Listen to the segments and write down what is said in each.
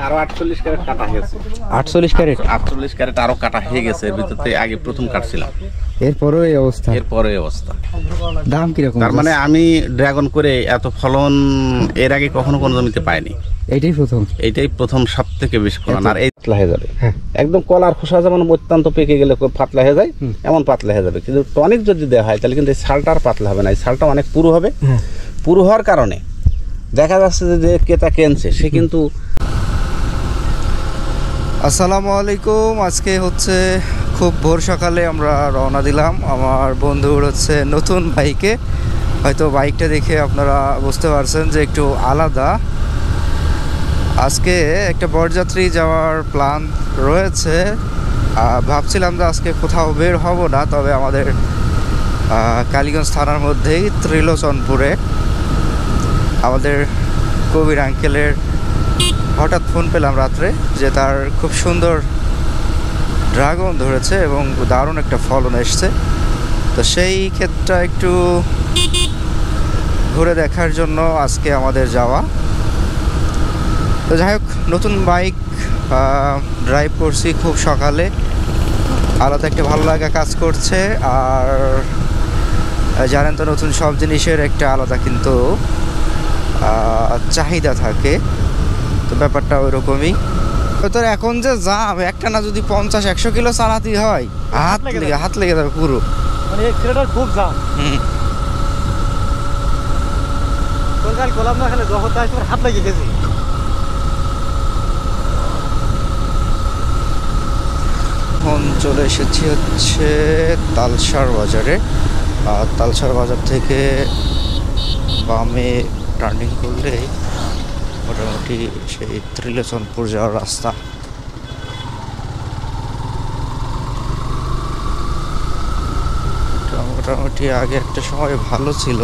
আরো 48 ক্যারেট কাটা হয়েছে। 48 ক্যারেট? 48 ক্যারেট আরো কাটা হয়ে গেছে, এর ভিতরে আগে প্রথম কাটছিলাম। এরপরও এই অবস্থা? এরপরে এই অবস্থা। দাম কিরকম? তার মানে আমি ড্রাগন করে এত ফলন এর আগে কখনো কোনো জমিতে পাইনি, এইটাই প্রথম সব থেকে বেশি ফলন। আর এই পাতলা হয়ে যাবে, একদম কলার খোসা যেমন অত্যন্ত পেকে গেলে পাতলা হয়ে যায়, এমন পাতলা হয়ে যাবে। কিন্তু টনিক যদি দেওয়া হয় তাহলে কিন্তু এই ছালটা আর পাতলা হবে না, এই ছালটা অনেক পুরু হবে। পুরু হওয়ার কারণে দেখা যাচ্ছে যে ক্রেতা কিনছে সে কিন্তু। আসসালামু আলাইকুম। আজকে হচ্ছে খুব ভোর সকালে আমরা রওনা দিলাম আমার বন্ধুর হচ্ছে নতুন বাইকে। হয়তো বাইকটা দেখে আপনারা বুঝতে পারছেন যে একটু আলাদা। আজকে একটা বরযাত্রী যাওয়ার প্ল্যান রয়েছে। ভাবছিলাম যে আজকে কোথাও বের হব না, তবে আমাদের কালীগঞ্জ থানার মধ্যেই ত্রিলোচনপুরে আমাদের কবির আঙ্কেলের হঠাৎ ফোন পেলাম রাত্রে যে তার খুব সুন্দর ড্রাগন ধরেছে এবং দারুণ একটা ফলন এসছে। তো সেই ক্ষেত্রে একটু ঘুরে দেখার জন্য আজকে আমাদের যাওয়া। তো যাই হোক, নতুন বাইক ড্রাইভ করছি খুব সকালে, আলাদা একটা ভালো লাগা কাজ করছে। আর জানেন তো নতুন সব জিনিসের একটা আলাদা কিন্তু চাহিদা থাকে, তো ব্যাপারটা ওই রকমই। তোর এখন যে জাম, একটা না যদি 50-100 কিলো চালাতে হয় হাত লেগে যাবে পুরো, মানে খুব জাম। হাত লেগে গেছে। এখন চলে এসেছি হচ্ছে তালসার বাজারে। তালসার বাজার থেকে বামে টার্নিং করলে মোটামুটি সেই ত্রিলোচনপুর যাওয়ার রাস্তা। মোটামুটি আগে একটা সময় ভালো ছিল,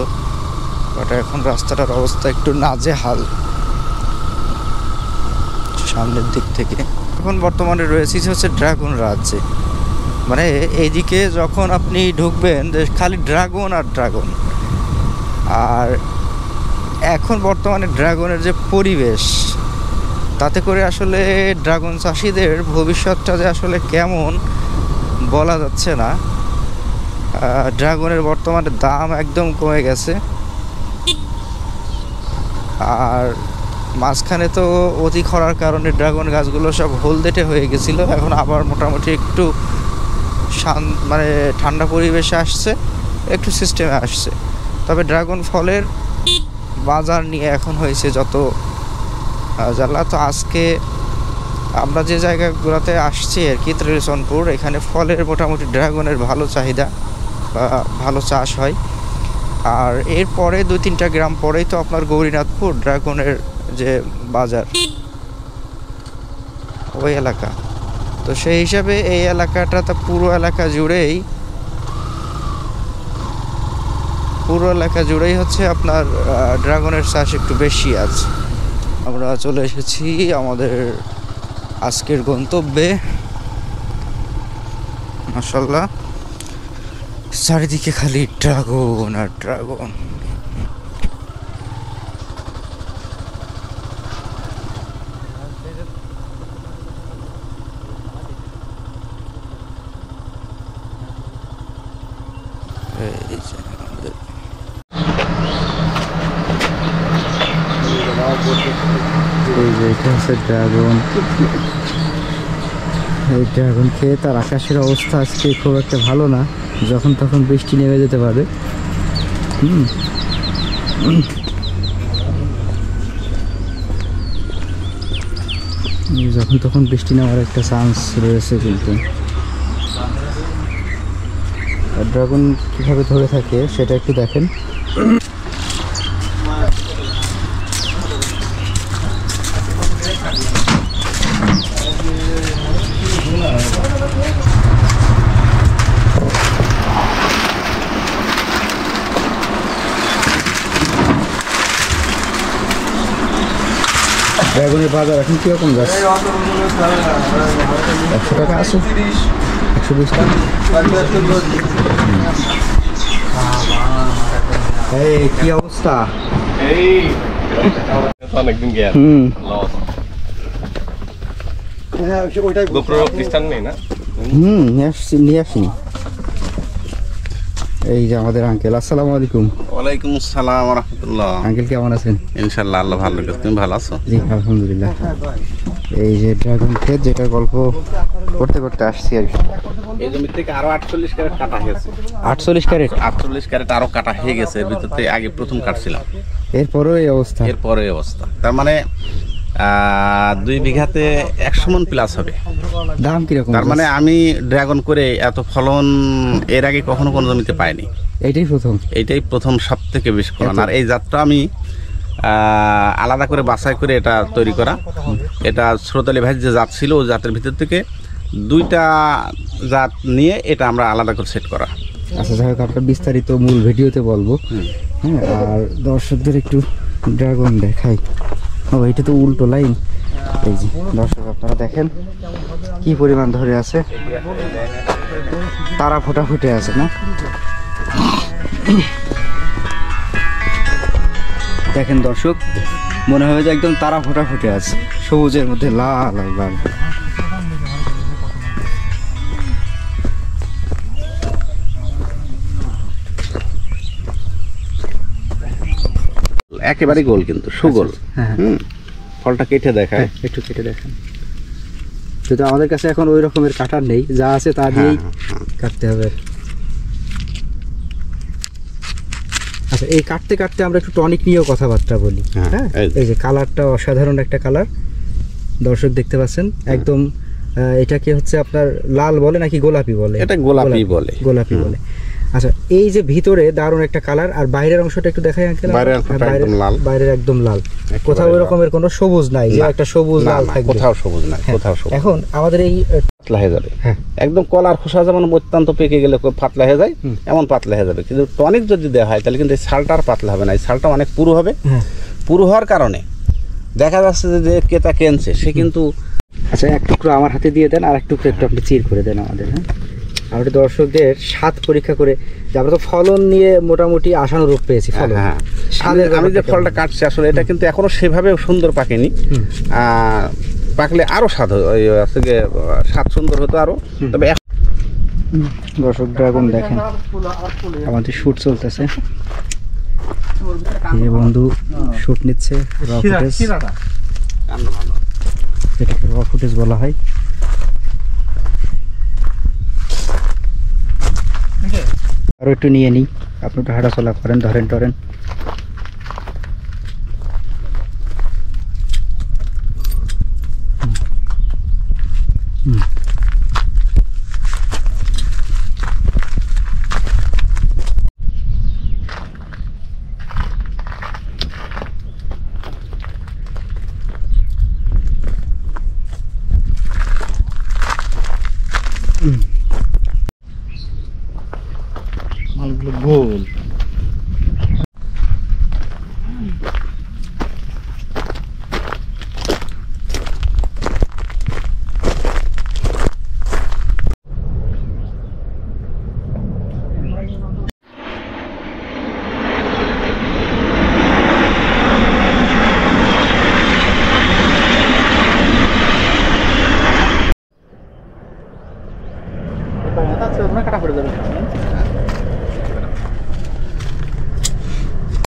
বাট এখন রাস্তাটার অবস্থা একটু নাজেহাল সামনের দিক থেকে। এখন বর্তমানে রয়েছি হচ্ছে ড্রাগন রাজ্যে। মানে এইদিকে যখন আপনি ঢুকবেন খালি ড্রাগন আর ড্রাগন। আর এখন বর্তমানে ড্রাগনের যে পরিবেশ, তাতে করে আসলে ড্রাগন চাষিদের ভবিষ্যৎটা যে আসলে কেমন বলা যাচ্ছে না। ড্রাগনের বর্তমানে দাম একদম কমে গেছে। আর মাঝখানে তো অতি খরার কারণে ড্রাগন গাছগুলো সব হলদেটে হয়ে গেছিল, এখন আবার মোটামুটি একটু মানে ঠান্ডা পরিবেশে আসছে, একটু সিস্টেমে আসছে। তবে ড্রাগন ফলের বাজার নিয়ে এখন হয়েছে যত জ্বালা। তো আজকে আমরা যে জায়গাগুলোতে আসছি আর কি, ত্রিলোচনপুর, এখানে ফলের মোটামুটি ড্রাগনের ভালো চাহিদা বা ভালো চাষ হয়। আর এরপরে 2-3টা গ্রাম পরেই তো আপনার গৌরীনাথপুর ড্রাগনের যে বাজার, ওই এলাকা। তো সেই হিসাবে এই এলাকাটা তো পুরো এলাকা জুড়েই হচ্ছে আপনার ড্রাগনের চাষ একটু বেশি আছে। আমরা চলে এসেছি আমাদের আজকের গন্তব্যে। মাশাআল্লাহ, চারিদিকে খালি ড্রাগন আর ড্রাগন। এটা হচ্ছে ড্রাগন। এই ড্রাগন খেয়ে তার আকাশের অবস্থা আজকে খুব একটা ভালো না, যখন তখন বৃষ্টি নেমে যেতে পারে। যখন তখন বৃষ্টি নেওয়ার একটা চান্স রয়েছে। কিন্তু ড্রাগন কীভাবে ধরে থাকে সেটা একটু দেখেন। ড্রাগনের বাজার এখন কীরকম যাচ্ছে? 100 টাকা আছে, 120 টাকা। এই কি অবস্থা? গোপ্রো খ্রিস্টান নেই না? নিয়ে আসিনি। এই যে আমাদের আঙ্কেল, আসসালামু আলাইকুম। ওয়ালাইকুম আসসালাম ওয়া রাহমাতুল্লাহ। আঙ্কেল কেমন আছেন? ইনশাআল্লাহ আল্লাহ ভালো রেখেছে। তুমি ভালো আছো? জি আলহামদুলিল্লাহ। এই যে ড্রাগন ক্ষেত, যেটা গল্প করতে করতে আসছি আর কি। এই জমি থেকে আরো 48 ক্যারেট কাটা হয়েছে। 48 ক্যারেট? 48 ক্যারেট আরো কাটা হয়ে গেছে। এর ভিতর থেকে আগে প্রথম কাটছিলাম, এরপরও এই অবস্থা? এরপরে এই অবস্থা। তার মানে 2 বিঘাতে 100 মণ প্লাস হবে। দাম কিরকম? তার মানে আমি ড্রাগন করে এত ফলন এর আগে কখনো কোনো জমিতে পাইনি। এইটাই প্রথম সব থেকে বেশি ফলন। আর এই জাতটা আমি আলাদা করে বাছাই করে এটা তৈরি করা। এটা শ্রোতালি ভাই যে জাত ছিল, ওই জাতের ভিতর থেকে 2টা জাত নিয়ে এটা আমরা আলাদা করে সেট করা। আচ্ছা যাই হোক, আপনার বিস্তারিত মূল ভিডিওতে বলবো। হ্যাঁ, আর দর্শকদের একটু ড্রাগন দেখাই। ও এটা তো উল্টো লাইন। এই যে দর্শক আপনারা দেখেন কি পরিমাণ ধরে আছে, তারা ফোটা ফুটে আছে না? দেখেন দর্শক, মনে হয় যে একদম তারা ফোটা ফুটে আছে, সবুজের মধ্যে লাল লাল। একেবারে গোল, কিন্তু সুগোল। হ্যাঁ, ফলটা কেটে দেখায়, একটু কেটে দেখেন। কিন্তু আমাদের কাছে এখন ওই রকমের কাটার নেই, যা আছে তা দিয়েই কাটতে হবে। আচ্ছা, এই কাটতে কাটতে আমরা একটু টনিক নিয়েও কথাবার্তা বলি। হ্যাঁ, এই যে কালারটা অসাধারণ একটা কালার, দর্শক দেখতে পাচ্ছেন। একদম এটাকে হচ্ছে আপনার লাল বলে নাকি গোলাপি বলে? এটা গোলাপি বলে। গোলাপি বলে। আচ্ছা, এই যে ভিতরে দারুণ একটা কালার, আর বাইরের অংশটা একটু দেখাই আঙ্কেল। বাইরের একদম লাল, কোথাও ওই রকমের কোনো সবুজ নাই যে একটা সবুজ লাল থাকবে, কোথাও সবুজ নাই, কোথাও সবুজ। এখন আমাদের এই পাতলা হয়ে যাবে, একদম কলার খোসা যেমন অত্যন্ত পেকে গেলে পাতলা হয়ে যায়, এমন পাতলা হয়ে যাবে। কিন্তু টনিক যদি দেওয়া হয় তাহলে কিন্তু এই ছালটা আর পাতলা হবে না, এই ছালটা অনেক পুরু হবে। পুরু হওয়ার কারণে দেখা যাচ্ছে যে ক্রেতা কিনছে সে কিন্তু। আচ্ছা, এক টুকরো আমার হাতে দিয়ে দেন, আর এক টুকরো একটু আপনি চির করে দেন আমাদের। হ্যাঁ, আমরা দর্শকদের স্বাদ পরীক্ষা করে, যে আমরা তো ফলন নিয়ে মোটামুটি আশানুরূপ পেয়েছি। ফলন, আমি যে ফলটা কাটছি আসলে এটা কিন্তু এখনো সেভাবে সুন্দর পাকেনি। পাকলে আরো স্বাদ, স্বাদ সুন্দর হতো আরো। তবে দর্শক ড্রাগন দেখেন, আমাদের শুট চলতেছে। এই বন্ধু শুট নিচ্ছে, র ফুটেজ, এটাকে র ফুটেজ বলা হয়। আরো একটু নিয়ে নিই, আপনি একটু হাঁটাচলা করেন, ধরেন টরেন। মালগুলো গোল। কাটা পড়ে যাবে।